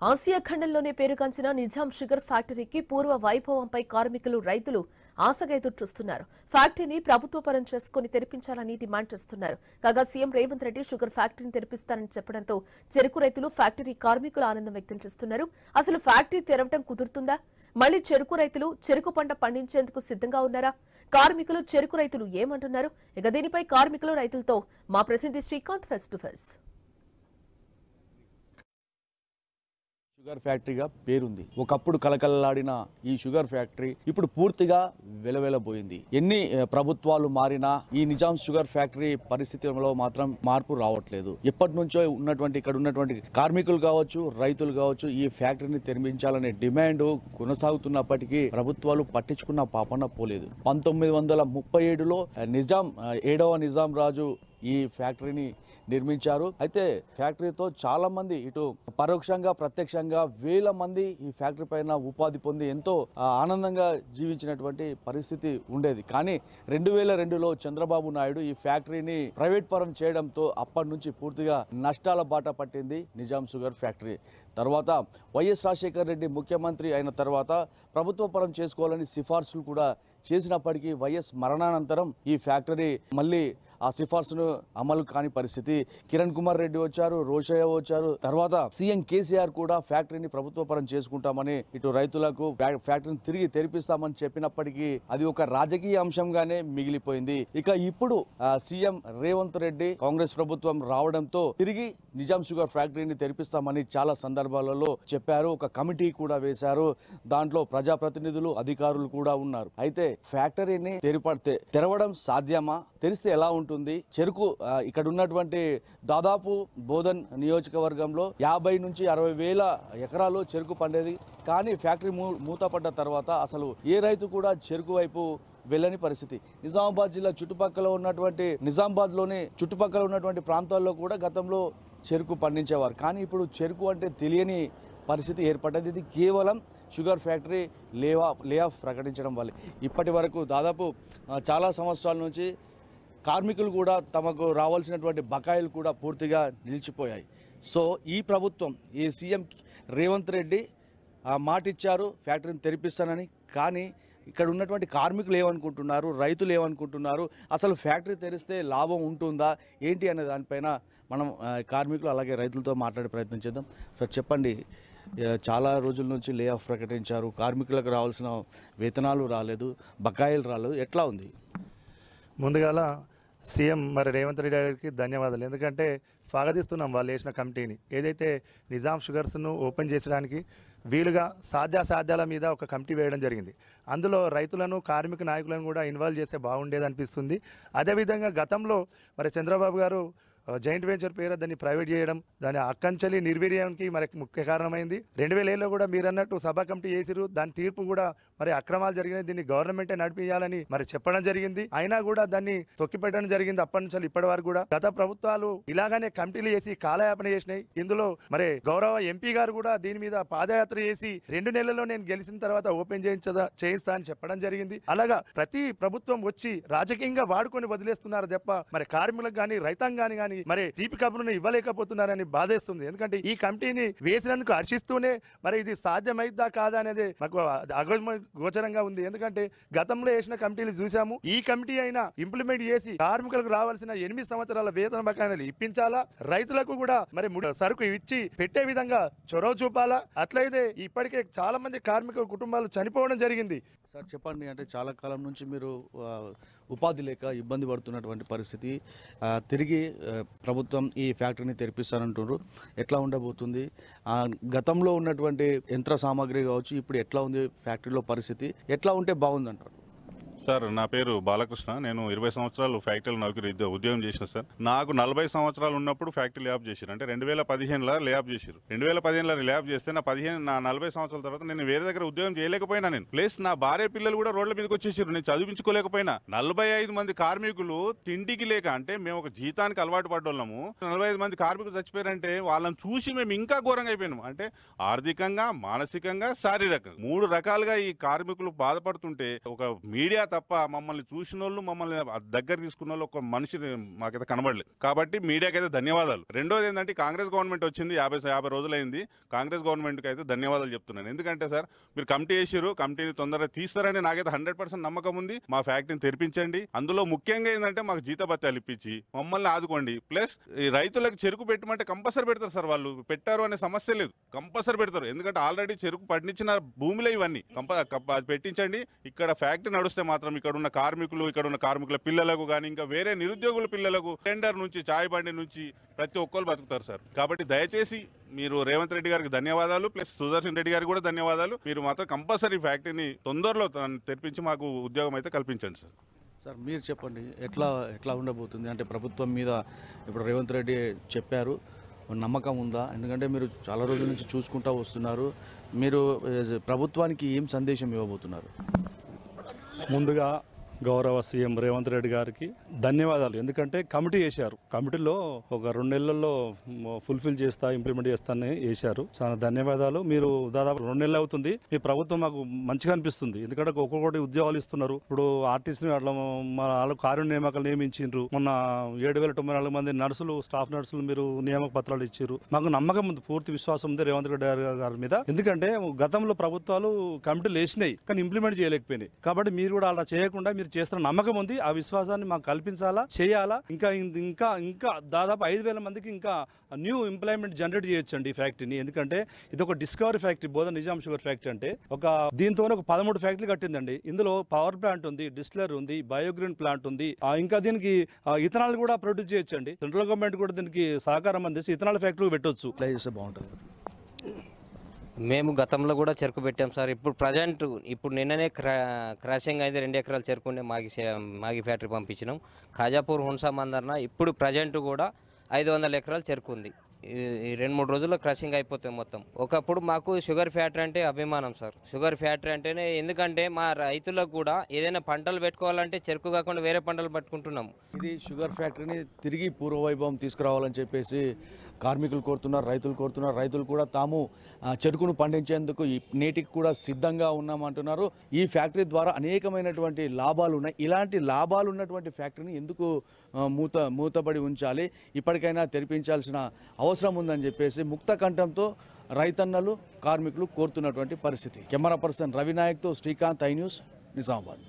Asia ఖండంలోనే పేరుగాంచిన Nizam sugar ఫ్యాక్టరీకి పూర్వ వైభవంపై కార్మికులు రైతులు ఆశగా ఎదురుచూస్తున్నారు. ఫ్యాక్టరీని ప్రభుత్వ పరం చేసుకుని తెరిపించాలని డిమాండ్ చేస్తున్నారు. కాగా సీఎం రేవంత్ రెడ్డి షుగర్ ఫ్యాక్టరీని తెరిపిస్తారని చెప్పడంతో చెరుకు రైతులు ఫ్యాక్టరీ కార్మికులు ఆనందం వ్యక్తం చేస్తున్నారు. అసలు ఫ్యాక్టరీ తెరవడం కుదురుతుందా? మళ్లీ చెరుకు రైతులు చెరుకు పంట పండించేందుకు సిద్ధంగా ఉన్నారా? కార్మికులు చెరుకు రైతులు ఏమంటున్నారు? ఇక దీనిపై కార్మికులు రైతులతో మా ప్రతినిధి Srikanth face to face. Sugar ఫ్యాక్టరీగా పేరుంది. ఒకప్పుడు కలకలలాడిన ఈ షుగర్ ఫ్యాక్టరీ ఇప్పుడు పూర్తిగా వెలవెలబోయింది. ఎన్ని ప్రభుత్వాలు మారినా ఈ నిజాం షుగర్ ఫ్యాక్టరీ పరిస్థితిలో మాత్రం మార్పు రావట్లేదు. ఎప్పటి నుంచో ఉన్నటువంటి ఇక్కడ ఉన్నటువంటి కార్మికులు కావచ్చు, రైతులు కావచ్చు, ఈ ఫ్యాక్టరీని తెరిపించాలనే డిమాండ్ కొనసాగుతున్నప్పటికీ ప్రభుత్వాలు పట్టించుకున్న పాపన పోలేదు. 1937లో నిజాం 7వ నిజాం రాజు ఈ ఫ్యాక్టరీని నిర్మించారు. అయితే ఫ్యాక్టరీతో చాలా మంది ఇటు పరోక్షంగా ప్రత్యక్షంగా వేల మంది ఈ ఫ్యాక్టరీ పైన ఉపాధి పొంది ఎంతో ఆనందంగా జీవించినటువంటి పరిస్థితి ఉండేది. కానీ 2002లో చంద్రబాబు నాయుడు ఈ ఫ్యాక్టరీని ప్రైవేట్ పరం చేయడంతో అప్పటి నుంచి పూర్తిగా నష్టాల బాట పట్టింది నిజాం షుగర్ ఫ్యాక్టరీ. తర్వాత వైఎస్ రాజశేఖర్ రెడ్డి ముఖ్యమంత్రి అయిన తర్వాత ప్రభుత్వ పరం చేసుకోవాలని సిఫార్సులు కూడా చేసినప్పటికీ వైఎస్ మరణానంతరం ఈ ఫ్యాక్టరీ మళ్ళీ ఆ సిఫార్సును అమలు కాని పరిస్థితి. కిరణ్ కుమార్ రెడ్డి వచ్చారు, రోషయ్య వచ్చారు. తర్వాత సీఎం కేసీఆర్ కూడా ఫ్యాక్టరీని ప్రభుత్వ పరం చేసుకుంటామని ఇటు రైతులకు ఫ్యాక్టరీని తిరిగి తెరిపిస్తామని చెప్పినప్పటికీ అది ఒక రాజకీయ అంశంగానే మిగిలిపోయింది. ఇక ఇప్పుడు సీఎం రేవంత్ రెడ్డి కాంగ్రెస్ ప్రభుత్వం రావడంతో తిరిగి నిజాం షుగర్ ఫ్యాక్టరీని తెరిపిస్తామని చాలా సందర్భాలలో చెప్పారు. ఒక కమిటీ కూడా వేశారు. దాంట్లో ప్రజాప్రతినిధులు, అధికారులు కూడా ఉన్నారు. అయితే ఫ్యాక్టరీని తెరవడం సాధ్యమా? తెరిస్తే ఎలా ఉంటుంది? చెరుకు ఇక్కడ ఉన్నటువంటి దాదాపు బోధన్ నియోజకవర్గంలో 50 నుంచి 60 వేల ఎకరాలు చెరుకు పండేది. కానీ ఫ్యాక్టరీ మూతపడ్డ తర్వాత అసలు ఏ రైతు కూడా చెరుకు వైపు వెళ్ళని పరిస్థితి. నిజామాబాద్ జిల్లా నిజామాబాద్లోని చుట్టుపక్కల ఉన్నటువంటి ప్రాంతాల్లో కూడా గతంలో చెరుకు పండించేవారు. కానీ ఇప్పుడు చెరుకు అంటే తెలియని పరిస్థితి ఏర్పడ్డది. ఇది కేవలం షుగర్ ఫ్యాక్టరీ లే ఆఫ్ ప్రకటించడం వల్ల ఇప్పటి వరకు దాదాపు చాలా సంవత్సరాల నుంచి కార్మికులు కూడా తమకు రావాల్సినటువంటి బకాయిలు కూడా పూర్తిగా నిలిచిపోయాయి. సో ఈ ప్రభుత్వం, ఈ సీఎం రేవంత్ రెడ్డి మాట ఇచ్చారు ఫ్యాక్టరీని తెరిపిస్తానని. కానీ ఇక్కడ ఉన్నటువంటి కార్మికులు ఏమనుకుంటున్నారు, రైతులు ఏమనుకుంటున్నారు, అసలు ఫ్యాక్టరీ తెరిస్తే లాభం ఉంటుందా ఏంటి అనే దానిపైన మనం కార్మికులు అలాగే రైతులతో మాట్లాడే ప్రయత్నం చేద్దాం. సార్ చెప్పండి, చాలా రోజుల నుంచి లే ఆఫ్ ప్రకటించారు, కార్మికులకు రావాల్సిన వేతనాలు రాలేదు, బకాయిలు రాలేదు, ఎట్లా ఉంది? ముందుగాల సీఎం రేవంత్ రెడ్డి గారికి ధన్యవాదాలు. ఎందుకంటే స్వాగతిస్తున్నాం వాళ్ళు వేసిన కమిటీని. ఏదైతే నిజాం షుగర్స్ను ఓపెన్ చేసడానికి వీలుగా సాధ్యాసాధ్యాల మీద ఒక కమిటీ వేయడం జరిగింది. అందులో రైతులను, కార్మిక నాయకులను కూడా ఇన్వాల్వ్ చేస్తే బాగుండేది అనిపిస్తుంది. అదేవిధంగా గతంలో చంద్రబాబు గారు జాయింట్ వెంచర్ పేరు దాన్ని ప్రైవేట్ చేయడం, దాని అక్కంచెలి నిర్వీర్యానికి ముఖ్య కారణమైంది. 2007లో కూడా మీరు అన్నట్టు సభా కమిటీ చేసిరు. దాని తీర్పు కూడా అక్రమాలు జరిగినాయి, దీన్ని గవర్నమెంటే నడిపించాలని చెప్పడం జరిగింది. అయినా కూడా దాన్ని తొక్కిపెట్టడం జరిగింది. అప్పటి నుంచి ఇప్పటి వరకు కూడా గత ప్రభుత్వాలు ఇలాగానే కమిటీలు చేసి కాలయాపన చేసినాయి. ఇందులో గౌరవ ఎంపీ గారు కూడా దీని మీద పాదయాత్ర చేసి 2 నెలల్లో నేను గెలిచిన తర్వాత ఓపెన్ చేయిస్తా అని చెప్పడం జరిగింది. అలాగా ప్రతి ప్రభుత్వం వచ్చి రాజకీయంగా వాడుకొని వదిలేస్తున్నారు తప్ప కార్మికులకు కానీ రైతాంగాన్ని కానీ తీపి కబురును ఇవ్వలేకపోతున్నారని బాధేస్తుంది. ఎందుకంటే ఈ కమిటీని వేసినందుకు హర్షిస్తూనే ఇది సాధ్యమైద్దా కాదా అనేది మాకు గోచరంగా ఉంది. ఎందుకంటే గతంలో వేసిన కమిటీలు చూసాము. ఈ కమిటీ అయినా ఇంప్లిమెంట్ చేసి కార్మికులకు రావాల్సిన 8 సంవత్సరాల వేతన బకాయిలు ఇప్పించాలా, రైతులకు కూడా సరుకు ఇచ్చి పెట్టే విధంగా చొరవ చూపాలా. అట్లయితే ఇప్పటికే చాలా మంది కార్మిక కుటుంబాలు చనిపోవడం జరిగింది. సార్ చెప్పండి, అంటే చాలా కాలం నుంచి మీరు ఉపాధి లేక ఇబ్బంది పడుతున్నటువంటి పరిస్థితి, తిరిగి ప్రభుత్వం ఈ ఫ్యాక్టరీని తెరిపిస్తానంటున్నారు. ఎట్లా ఉండబోతుంది? గతంలో ఉన్నటువంటి యంత్ర సామాగ్రి కావచ్చు, ఇప్పుడు ఎట్లా ఉంది ఫ్యాక్టరీలో పరిస్థితి, ఎట్లా ఉంటే బాగుందంటారు? సార్ నా పేరు బాలకృష్ణ. నేను 20 సంవత్సరాలు ఫ్యాక్టరీలో నౌకరీ ఉద్యోగం చేసిన సార్. నాకు 40 సంవత్సరాలు ఉన్నప్పుడు ఫ్యాక్టరీ ల్యాబ్ చేశారు. అంటే 2015లో ల్యాబ్ చేశారు. 2015లో ల్యాబ్ చేస్తే నా 40 సంవత్సరాల తర్వాత నేను వేరే దగ్గర ఉద్యోగం చేయలేకపోయినా, నేను ప్లస్ నా భార్య పిల్లలు కూడా రోడ్ల మీదకి వచ్చేసారు. నేను చదివించుకోలేకపోయినా. 45 మంది కార్మికులు తిండికి లేక, అంటే మేము ఒక జీతానికి అలవాటు పడ్డోళ్ళము, 45 మంది కార్మికులు చచ్చిపోయారంటే వాళ్ళని చూసి మేము ఇంకా ఘోరంగా అయిపోయినాము. అంటే ఆర్థికంగా, మానసికంగా, శారీరకంగా 3 రకాలుగా ఈ కార్మికులు బాధపడుతుంటే ఒక మీడియా తప్ప మమ్మల్ని చూసిన వాళ్ళు, మమ్మల్ని దగ్గర తీసుకున్న వాళ్ళు ఒక మనిషి మాకైతే కనబడలేదు. కాబట్టి మీడియాకి అయితే ధన్యవాదాలు. రెండోది ఏంటంటే కాంగ్రెస్ గవర్నమెంట్ వచ్చింది 50 రోజులైంది. కాంగ్రెస్ గవర్నమెంట్కి అయితే ధన్యవాదాలు చెప్తున్నాను. ఎందుకంటే సార్ మీరు కమిటీ వేసారు, కమిటీని తొందరగా తీస్తారని నాకైతే 100% నమ్మకం ఉంది. మా ఫ్యాక్టరీని తెరిపించండి. అందులో ముఖ్యంగా ఏంటంటే మాకు జీతభత్యాలు ఇప్పించి మమ్మల్ని ఆదుకోండి. ప్లస్ ఈ రైతులకు చెరుకు పెట్టమంటే కంపల్సరీ పెడతారు సార్. వాళ్ళు పెట్టారు అనే సమస్య లేదు, కంపల్సరీ పెడతారు. ఎందుకంటే ఆల్రెడీ చెరుకు పండించిన భూమిలో ఇవన్నీ పెట్టించండి. ఇక్కడ ఫ్యాక్టరీ నడుస్తే మాత్రం ఇక్కడ ఉన్న కార్మికుల పిల్లలకు కానీ ఇంకా వేరే నిరుద్యోగుల పిల్లలకు టెండర్ నుంచి చాయ్ బండి నుంచి ప్రతి ఒక్కరు బతుకుతారు సార్. కాబట్టి దయచేసి మీరు రేవంత్ రెడ్డి గారికి ధన్యవాదాలు, ప్లస్ సుదర్శన్ రెడ్డి గారికి కూడా ధన్యవాదాలు. మీరు మాత్రం కంపల్సరీ ఫ్యాక్టరీని తొందరలో తెరిపించి మాకు ఉద్యోగం అయితే కల్పించండి సార్. సార్ మీరు చెప్పండి, ఎట్లా ఉండబోతుంది? అంటే ప్రభుత్వం మీద ఇప్పుడు రేవంత్ రెడ్డి చెప్పారు, నమ్మకం ఉందా? ఎందుకంటే మీరు చాలా రోజుల నుంచి చూసుకుంటూ వస్తున్నారు. మీరు ప్రభుత్వానికి ఏం సందేశం ఇవ్వబోతున్నారు? ముందుగా గౌరవ సీఎం రేవంత్ రెడ్డి గారికి ధన్యవాదాలు. ఎందుకంటే కమిటీ వేశారు, కమిటీలో ఒక 2 నెలల్లో ఫుల్ఫిల్ చేస్తా, ఇంప్లిమెంట్ చేస్తానని వేశారు. చాలా ధన్యవాదాలు. మీరు దాదాపు 2 నెలలు అవుతుంది. మీ ప్రభుత్వం మాకు మంచిగా అనిపిస్తుంది. ఎందుకంటే ఒక్కొక్కటి ఉద్యోగాలు ఇస్తున్నారు. ఇప్పుడు ఆర్టిస్ట్ని అట్లా వాళ్ళ కార్య నియామకాలు నియమించారు. మొన్న 7,094 మంది నర్సులు, స్టాఫ్ నర్సులు మీరు నియామక పత్రాలు ఇచ్చారు. మాకు నమ్మకం ఉంది, పూర్తి విశ్వాసం ఉంది రేవంత్ రెడ్డి గారి మీద. ఎందుకంటే గతంలో ప్రభుత్వాలు కమిటీలు వేసినాయి కానీ ఇంప్లిమెంట్ చేయలేకపోయినాయి. కాబట్టి మీరు కూడా అలా చేయకుండా మీరు చేస్తున్న నమ్మకం ఉంది. ఆ విశ్వాసాన్ని మాకు కల్పించాలా, చేయాలా. ఇంకా దాదాపు 5,000 మందికి ఇంకా న్యూ ఎంప్లాయ్మెంట్ జనరేట్ చేయొచ్చండి ఈ ఫ్యాక్టరీని. ఎందుకంటే ఇది ఒక discovery factory, Bodhan Nizam sugar factory. అంటే దీంతో ఒక 13 ఫ్యాక్టరీలు కట్టిందండి. ఇందులో పవర్ ప్లాంట్ ఉంది, డిస్టిలర్ ఉంది, బయోగ్రీన్ ప్లాంట్ ఉంది. ఇంకా దీనికి ఇథనాల్ కూడా ప్రొడ్యూస్ చేయొచ్చండి. సెంట్రల్ గవర్నమెంట్ కూడా దీనికి సహకారం అందిస్తే ఇథనాల్ ఫ్యాక్టరీ పెట్టొచ్చు. అప్లై చేస్తే బాగుంటుంది. మేము గతంలో కూడా చెరుకు పెట్టాం సార్. ఇప్పుడు నిన్ననే క్రాషింగ్ అయితే 2 ఎకరాల చెరుకునే మాగి ఫ్యాక్టరీ పంపించినాం. ఖాజాపూర్ హున్సా మందర్న ఇప్పుడు ప్రజెంట్ కూడా 500 ఎకరాలు చెరుకు ఉంది. ఈ 2-3 రోజుల్లో క్రషింగ్ అయిపోతుంది మొత్తం. ఒకప్పుడు మాకు షుగర్ ఫ్యాక్టరీ అంటే అభిమానం సార్. షుగర్ ఫ్యాక్టరీ అంటేనే, ఎందుకంటే మా రైతులకు కూడా ఏదైనా పంటలు పెట్టుకోవాలంటే చెరుకు కాకుండా వేరే పంటలు పట్టుకుంటున్నాము. ఇది షుగర్ ఫ్యాక్టరీని తిరిగి పూర్వవైభవం తీసుకురావాలని చెప్పేసి కార్మికులు కోరుతున్నారు, రైతులు కోరుతున్నారు. రైతులు కూడా తాము చెరుకును పండించేందుకు నేటికి కూడా సిద్ధంగా ఉన్నామంటున్నారు. ఈ ఫ్యాక్టరీ ద్వారా అనేకమైనటువంటి లాభాలు ఉన్నాయి. ఇలాంటి లాభాలు ఉన్నటువంటి ఫ్యాక్టరీని ఎందుకు మూతబడి ఉంచాలి, ఇప్పటికైనా తెరిపించాల్సిన అవసరం ఉందని చెప్పేసి ముక్త కంఠంతో రైతన్నలు, కార్మికులు కోరుతున్నటువంటి పరిస్థితి. కెమెరా పర్సన్ రవినాయక్తో శ్రీకాంత్, ఐ న్యూస్, నిజామాబాద్.